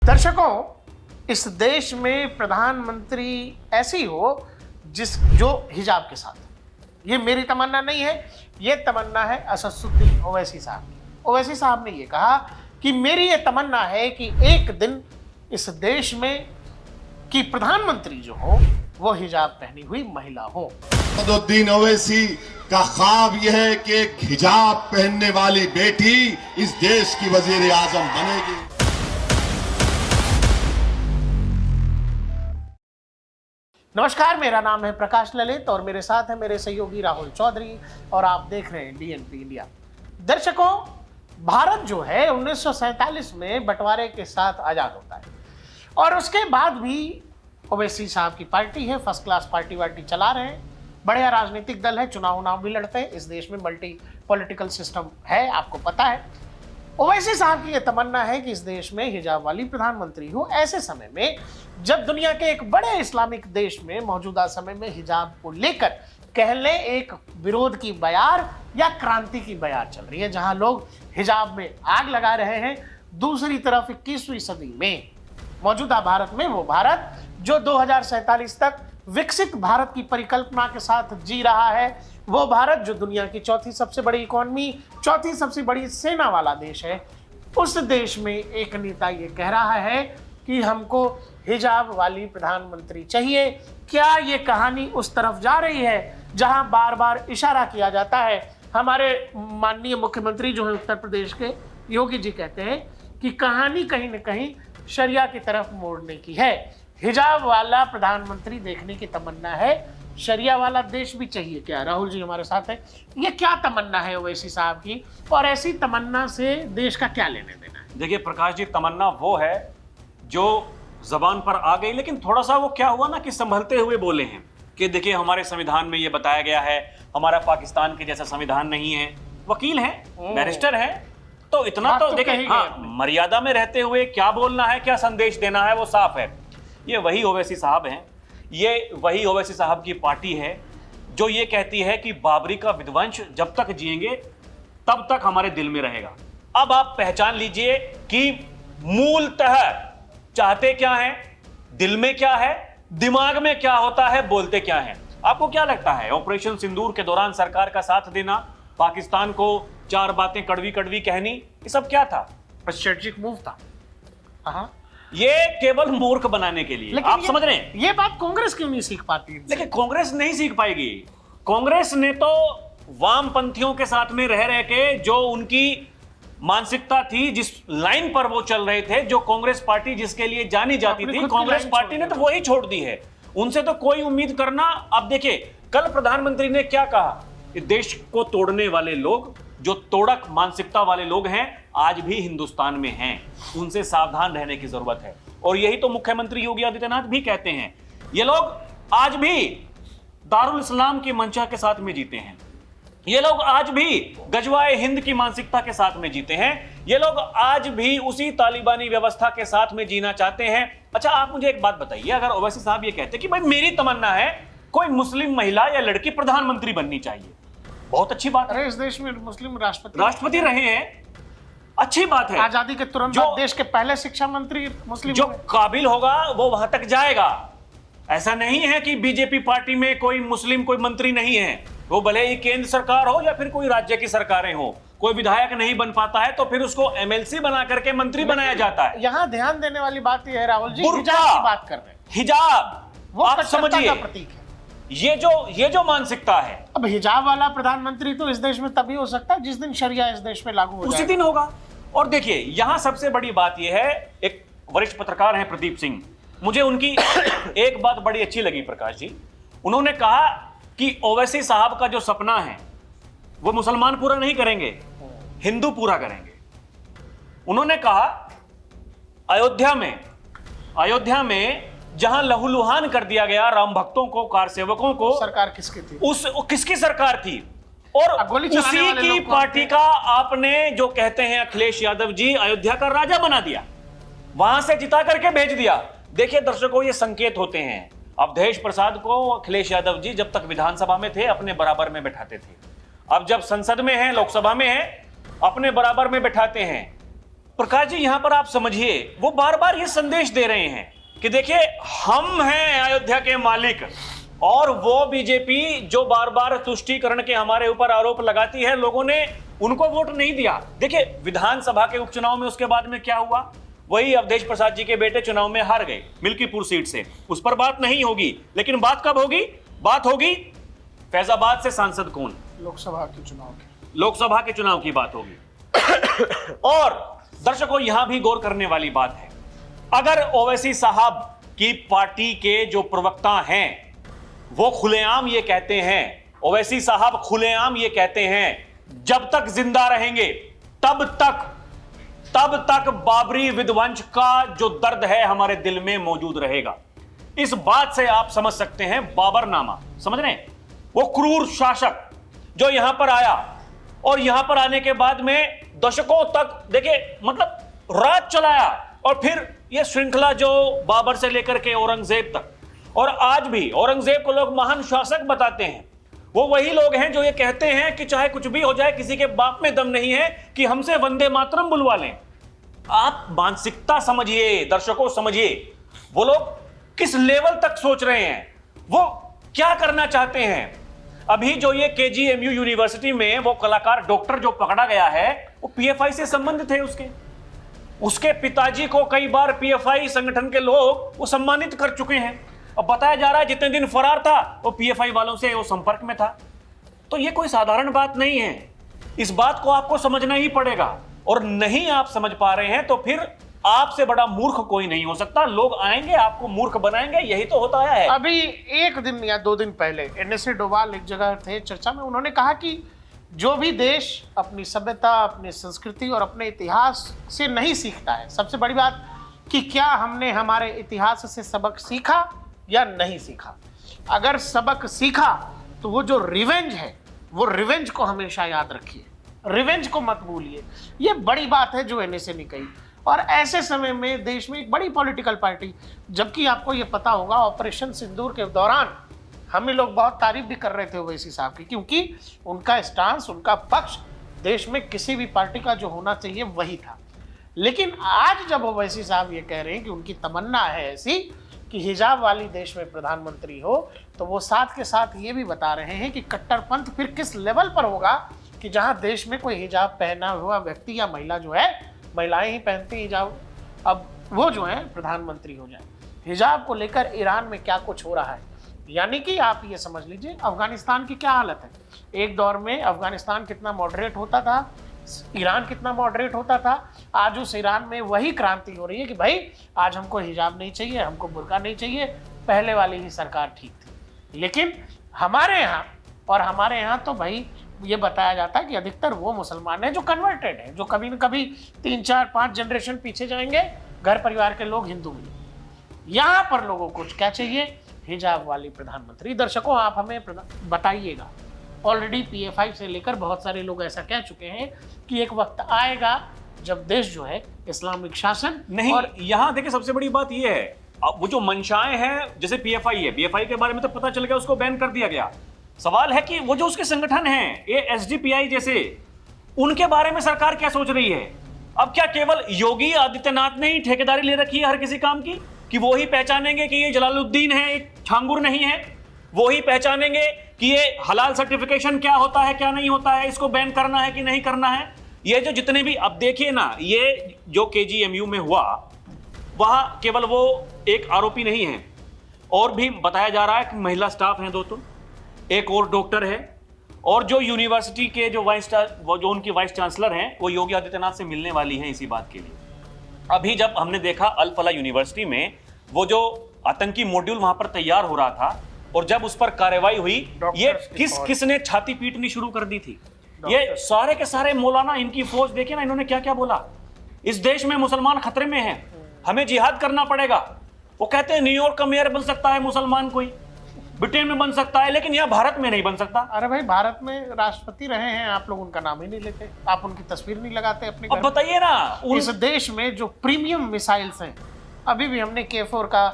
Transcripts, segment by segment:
दर्शकों, इस देश में प्रधानमंत्री ऐसी हो जो हिजाब के साथ। ये मेरी तमन्ना नहीं है, ये तमन्ना है असदुद्दीन ओवैसी साहब की। ओवैसी साहब ने ये कहा कि मेरी ये तमन्ना है कि एक दिन इस देश में कि प्रधानमंत्री जो हो वो हिजाब पहनी हुई महिला हो। असदुद्दीन ओवैसी का ख्वाब यह है कि एक हिजाब पहनने वाली बेटी इस देश की वजीर आजम बनेगी। नमस्कार, मेरा नाम है प्रकाश ललित और मेरे साथ है मेरे सहयोगी राहुल चौधरी और आप देख रहे हैं डीएनपी इंडिया। दर्शकों, भारत जो है 1947 में बंटवारे के साथ आजाद होता है और उसके बाद भी ओवैसी साहब की पार्टी है, फर्स्ट क्लास पार्टी वार्टी चला रहे हैं, बढ़िया राजनीतिक दल है, चुनाव भी लड़ते हैं। इस देश में मल्टी पॉलिटिकल सिस्टम है, आपको पता है। ओवैसी साहब की यह तमन्ना है कि इस देश में हिजाब वाली प्रधानमंत्री हो, ऐसे समय में जब दुनिया के एक बड़े इस्लामिक देश में मौजूदा समय में हिजाब को लेकर कह लें एक विरोध की बयार या क्रांति की बयार चल रही है, जहां लोग हिजाब में आग लगा रहे हैं। दूसरी तरफ 21वीं सदी में मौजूदा भारत में वो भारत जो 2047 तक विकसित भारत की परिकल्पना के साथ जी रहा है, वो भारत जो दुनिया की चौथी सबसे बड़ी इकोनॉमी, चौथी सबसे बड़ी सेना वाला देश है, उस देश में एक नेता ये कह रहा है कि हमको हिजाब वाली प्रधानमंत्री चाहिए। क्या ये कहानी उस तरफ जा रही है जहां बार बार इशारा किया जाता है? हमारे माननीय मुख्यमंत्री जो है उत्तर प्रदेश के, योगी जी, कहते हैं कि कहानी कहीं न कहीं शरिया की तरफ मोड़ने की है। हिजाब वाला प्रधानमंत्री देखने की तमन्ना है, शरिया वाला देश भी चाहिए क्या? राहुल जी हमारे साथ है। ये क्या तमन्ना है ओवैसी साहब की और ऐसी तमन्ना से देश का क्या लेने देना है? देखिए प्रकाश जी, तमन्ना वो है जो जबान पर आ गई, लेकिन थोड़ा सा वो क्या हुआ ना कि संभलते हुए बोले हैं कि देखिए हमारे संविधान में ये बताया गया है, हमारा पाकिस्तान के जैसा संविधान नहीं है। वकील हैं, बैरिस्टर हैं, तो इतना तो देखिए, हाँ, मर्यादा में रहते हुए क्या बोलना है, क्या संदेश देना है वो साफ है। ये वही ओवैसी साहब हैं, ये वही ओवैसी साहब की पार्टी है जो ये कहती है कि बाबरी का विध्वंस जब तक जिएंगे तब तक हमारे दिल में रहेगा। अब आप पहचान लीजिए कि मूलतः चाहते क्या हैं, दिल में क्या है, दिमाग में क्या होता है, बोलते क्या हैं। आपको क्या लगता है ऑपरेशन सिंदूर के दौरान सरकार का साथ देना, पाकिस्तान को चार बातें कड़वी कड़वी कहनी, ये सब क्या था? स्ट्रेटेजिक मूव था। हाँ, ये केवल मूर्ख बनाने के लिए। आप समझ रहे हैं? ये बात कांग्रेस क्यों नहीं सीख पाती? देखिए कांग्रेस नहीं सीख पाएगी। कांग्रेस ने तो वामपंथियों के साथ में रह रह के जो उनकी मानसिकता थी, जिस लाइन पर वो चल रहे थे, जो कांग्रेस पार्टी जिसके लिए जानी जाती थी, कांग्रेस पार्टी ने तो वही छोड़ दी है। उनसे तो कोई उम्मीद करना। अब देखिए कल प्रधानमंत्री ने क्या कहा, देश को तोड़ने वाले लोग, जो तोड़क मानसिकता वाले लोग हैं, आज भी हिंदुस्तान में हैं, उनसे सावधान रहने की जरूरत है। और यही तो मुख्यमंत्री योगी आदित्यनाथ भी कहते हैं। ये लोग आज भी दारुल इस्लाम की मंशा के साथ में जीते हैं, ये लोग आज भी गजवाए हिंद की मानसिकता के साथ में जीते हैं, ये लोग आज भी उसी तालिबानी व्यवस्था के साथ में जीना चाहते हैं। अच्छा, आप मुझे एक बात बताइए, अगर ओवैसी साहब ये कहते कि भाई मेरी तमन्ना है कोई मुस्लिम महिला या लड़की प्रधानमंत्री बननी चाहिए, बहुत अच्छी बात है। इस देश में मुस्लिम राष्ट्रपति रहे हैं, अच्छी बात है। आजादी के तुरंत बाद देश के पहले शिक्षा मंत्री मुस्लिम, जो काबिल होगा वो वहां तक जाएगा। ऐसा नहीं है कि बीजेपी पार्टी में कोई मुस्लिम कोई मंत्री नहीं है, वो भले ही केंद्र सरकार हो या फिर कोई राज्य की सरकारें हो। कोई विधायक नहीं बन पाता है तो फिर उसको एमएलसी बना करके मंत्री बनाया जाता है। यहाँ ध्यान देने वाली बात यह है राहुल जी, हिजाब की बात कर रहे हैं। हिजाब वो आप समझिए, प्रतीक है। ये जो मानसिकता है, अब हिजाब वाला प्रधानमंत्री तो इस देश में तभी हो सकता है जिस दिन शरिया इस देश में लागू हो उसी दिन होगा। और देखिए यहां सबसे बड़ी बात यह है, एक वरिष्ठ पत्रकार हैं प्रदीप सिंह, मुझे उनकी एक बात बड़ी अच्छी लगी प्रकाश जी। उन्होंने कहा कि ओवैसी साहब का जो सपना है वो मुसलमान पूरा नहीं करेंगे, हिंदू पूरा करेंगे। उन्होंने कहा अयोध्या में जहां लहूलुहान कर दिया गया राम भक्तों को, कार सेवकों को, सरकार किसकी थी? किसकी सरकार थी? और उसी की पार्टी का आपने जो कहते हैं अखिलेश यादव जी, अयोध्या का राजा बना दिया, वहां से जिता करके भेज दिया। देखिए दर्शकों, ये संकेत होते हैं। अवधेश प्रसाद को अखिलेश यादव जी जब तक विधानसभा में थे अपने बराबर में बैठाते थे, अब जब संसद में हैं, लोकसभा में हैं, अपने बराबर में बैठाते हैं। प्रकाश जी, यहां पर आप समझिए, वो बार बार ये संदेश दे रहे हैं कि देखिए हम हैं अयोध्या के मालिक, और वो बीजेपी जो बार बार तुष्टीकरण के हमारे ऊपर आरोप लगाती है, लोगों ने उनको वोट नहीं दिया। देखिए विधानसभा के उपचुनाव में उसके बाद में क्या हुआ, वही अवधेश प्रसाद जी के बेटे चुनाव में हार गए मिल्कीपुर सीट से, उस पर बात नहीं होगी। लेकिन बात कब होगी? बात होगी फैजाबाद से सांसद कौन, लोकसभा के चुनाव की बात होगी। और दर्शकों, यहां भी गौर करने वाली बात है, अगर ओवैसी साहब की पार्टी के जो प्रवक्ता हैं वो खुलेआम ये कहते हैं, ओवैसी साहब खुलेआम ये कहते हैं जब तक जिंदा रहेंगे तब तक बाबरी विध्वंस का जो दर्द है हमारे दिल में मौजूद रहेगा। इस बात से आप समझ सकते हैं बाबरनामा, समझ रहे हैं, वो क्रूर शासक जो यहां पर आया और यहां पर आने के बाद में दशकों तक देखिए मतलब राज चलाया, और फिर यह श्रृंखला जो बाबर से लेकर के औरंगजेब तक, और आज भी औरंगजेब को लोग महान शासक बताते हैं। वो वही लोग हैं जो ये कहते हैं कि चाहे कुछ भी हो जाए, किसी के बाप में दम नहीं है कि हमसे वंदे मातरम बुलवा लें। आप मानसिकता समझिए, दर्शकों समझिए, वो लोग किस लेवल तक सोच रहे हैं, वो क्या करना चाहते हैं। अभी जो ये केजीएमयू यूनिवर्सिटी में वो कलाकार डॉक्टर जो पकड़ा गया है, वो पीएफआई से संबंध थे उसके पिताजी को कई बार पीएफआई संगठन के लोग वो सम्मानित कर चुके हैं। अब बताया जा रहा है जितने दिन फरार था वो पीएफआई वालों से वो संपर्क में था। तो ये कोई साधारण बात नहीं है, इस बात को आपको समझना ही पड़ेगा, और नहीं आप समझ पा रहे हैं तो फिर आपसे बड़ा मूर्ख कोई नहीं हो सकता। लोग आएंगे आपको मूर्ख बनाएंगे, यही तो होता है। अभी एक दिन या 2 दिन पहले एनएसए डोभाल एक जगह थे चर्चा में, उन्होंने कहा कि जो भी देश अपनी सभ्यता, अपनी संस्कृति और अपने इतिहास से नहीं सीखता है, सबसे बड़ी बात कि क्या हमने हमारे इतिहास से सबक सीखा या नहीं सीखा। अगर सबक सीखा तो वो जो रिवेंज है, वो रिवेंज को हमेशा याद रखिए, रिवेंज को मत भूलिए। ये बड़ी बात है जो एनएसए ने कही। और ऐसे समय में देश में एक बड़ी पॉलिटिकल पार्टी, जबकि आपको ये पता होगा ऑपरेशन सिंदूर के दौरान हमें लोग बहुत तारीफ भी कर रहे थे ओवैसी साहब की, क्योंकि उनका स्टांस, उनका पक्ष देश में किसी भी पार्टी का जो होना चाहिए वही था। लेकिन आज जब ओवैसी साहब ये कह रहे हैं कि उनकी तमन्ना है ऐसी कि हिजाब वाली देश में प्रधानमंत्री हो, तो वो साथ के साथ ये भी बता रहे हैं कि कट्टरपंथ फिर किस लेवल पर होगा कि जहां देश में कोई हिजाब पहना हुआ व्यक्ति या महिला जो है, महिलाएं ही पहनती हिजाब, अब वो जो है प्रधानमंत्री हो जाए। हिजाब को लेकर ईरान में क्या कुछ हो रहा है, यानी कि आप ये समझ लीजिए अफगानिस्तान की क्या हालत है। एक दौर में अफगानिस्तान कितना मॉडरेट होता था, ईरान कितना मॉडरेट होता था, आज उस ईरान में वही क्रांति हो रही है कि भाई आज हमको हिजाब नहीं चाहिए, हमको बुर्का नहीं चाहिए, पहले वाली ही सरकार ठीक थी। लेकिन हमारे यहाँ तो भाई ये बताया जाता है कि अधिकतर वो मुसलमान हैं जो कन्वर्टेड हैं, जो कभी न कभी 3, 4, 5 जनरेशन पीछे जाएंगे, घर परिवार के लोग हिंदू मिले। यहाँ पर लोगों को क्या चाहिए? हिजाब वाली प्रधानमंत्री। दर्शकों आप हमें बताइएगा, ऑलरेडी पीएफआई से लेकर बहुत सारे लोग ऐसा कह चुके हैं कि एक वक्त आएगा जब देश जो है इस्लामिक शासन नहीं। और यहाँ देखिए सबसे बड़ी बात ये है, वो जो मंशाएं हैं, जैसे पीएफआई है, पीएफआई के बारे में तो पता चल गया, उसको बैन कर दिया गया। सवाल है कि वो जो उसके संगठन हैं, ये एसडीपीआई जैसे, उनके बारे में सरकार क्या सोच रही है? अब क्या केवल योगी आदित्यनाथ ने ही ठेकेदारी ले रखी है हर किसी काम की, कि वो ही पहचानेंगे कि ये जलालुद्दीन है, एक छांगुर नहीं है, वो ही पहचानेंगे कि ये हलाल सर्टिफिकेशन क्या होता है, क्या नहीं होता है, इसको बैन करना है कि नहीं करना है? ये जो जितने भी, अब देखिए ना, ये जो केजीएमयू में हुआ, वहां केवल वो एक आरोपी नहीं है, और भी बताया जा रहा है कि महिला स्टाफ हैं 2, तो एक और डॉक्टर है, और जो यूनिवर्सिटी के जो उनकी वाइस चांसलर हैं, वो योगी आदित्यनाथ से मिलने वाली हैं इसी बात के लिए। अभी जब हमने देखा अल फला यूनिवर्सिटी में वो जो आतंकी मॉड्यूल वहां पर तैयार हो रहा था, और जब उस पर कार्रवाई हुई, ये किसने छाती पीटनी शुरू कर दी थी? ये सारे के सारे मौलाना, इनकी फौज देखिए ना, इन्होंने क्या क्या बोला, इस देश में मुसलमान खतरे में हैं, हमें जिहाद करना पड़ेगा। वो कहते हैं न्यूयॉर्क का मेयर बन सकता है मुसलमान कोई, ब्रिटेन में बन सकता है, लेकिन यहाँ भारत में नहीं बन सकता। अरे भाई, भारत में राष्ट्रपति रहे हैं आप लोग, उनका नाम ही नहीं लेते, आप उनकी तस्वीर नहीं लगाते अपने। अब बताइए ना, इस देश में जो प्रीमियम मिसाइल्स हैं, अभी भी हमने K4 का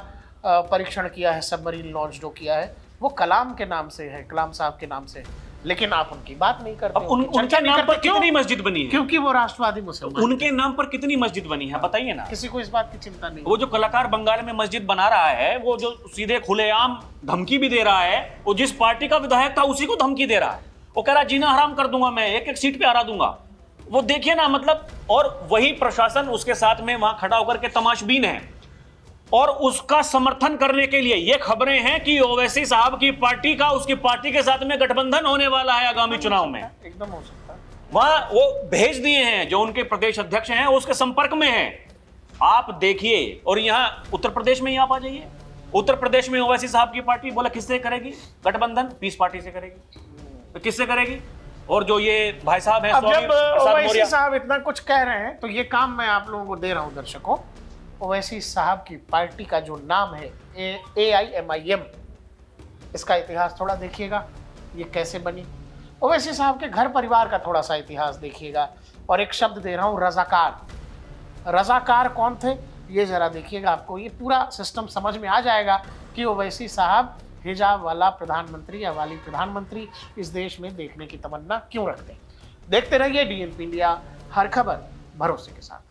परीक्षण किया है, सबमरीन लॉन्च जो किया है, वो कलाम के नाम से है, कलाम साहब के नाम से। लेकिन आप उनकी बात नहीं करते। अब उनके नाम पर कितनी मस्जिद बनी है? क्योंकि वो राष्ट्रवादी मुसलमान। उनके नाम पर कितनी मस्जिद बनी है बताइए ना। किसी को इस बात की चिंता नहीं। वो जो कलाकार बंगाल में मस्जिद बना रहा है, वो जो सीधे खुलेआम धमकी भी दे रहा है, वो जिस पार्टी का विधायक था उसी को धमकी दे रहा है। वो कह रहा जीना हराम कर दूंगा, मैं एक एक सीट पे हरा दूंगा। वो देखिए ना, मतलब, और वही प्रशासन उसके साथ में वहां खड़ा होकर के तमाशबीन है और उसका समर्थन करने के लिए ये खबरें हैं कि ओवैसी साहब की पार्टी का उसकी पार्टी के साथ में गठबंधन होने वाला है आगामी चुनाव में। एकदम हो सकता है। वहां वो भेज दिए हैं, जो उनके प्रदेश अध्यक्ष हैं उसके संपर्क में हैं। आप देखिए, और यहां उत्तर प्रदेश में ही आप आ जाइए। उत्तर प्रदेश में ओवैसी साहब की पार्टी बोला किससे करेगी गठबंधन? पीस पार्टी से करेगी। तो किससे करेगी? और जो ये भाई साहब हैं, अब जब ओवैसी मौर्य साहब इतना कुछ कह रहे हैं, तो ये काम मैं आप लोगों को दे रहा हूं दर्शकों। ओवैसी साहब की पार्टी का जो नाम है AIMIM, इसका इतिहास थोड़ा देखिएगा, ये कैसे बनी। ओवैसी साहब के घर परिवार का थोड़ा सा इतिहास देखिएगा। और एक शब्द दे रहा हूं, रजाकार। रजाकार कौन थे ये जरा देखिएगा, आपको ये पूरा सिस्टम समझ में आ जाएगा कि ओवैसी साहब हिजाब वाला प्रधानमंत्री या वाली प्रधानमंत्री इस देश में देखने की तमन्ना क्यों रखते हैं। देखते रहिए DNP इंडिया, हर खबर भरोसे के साथ।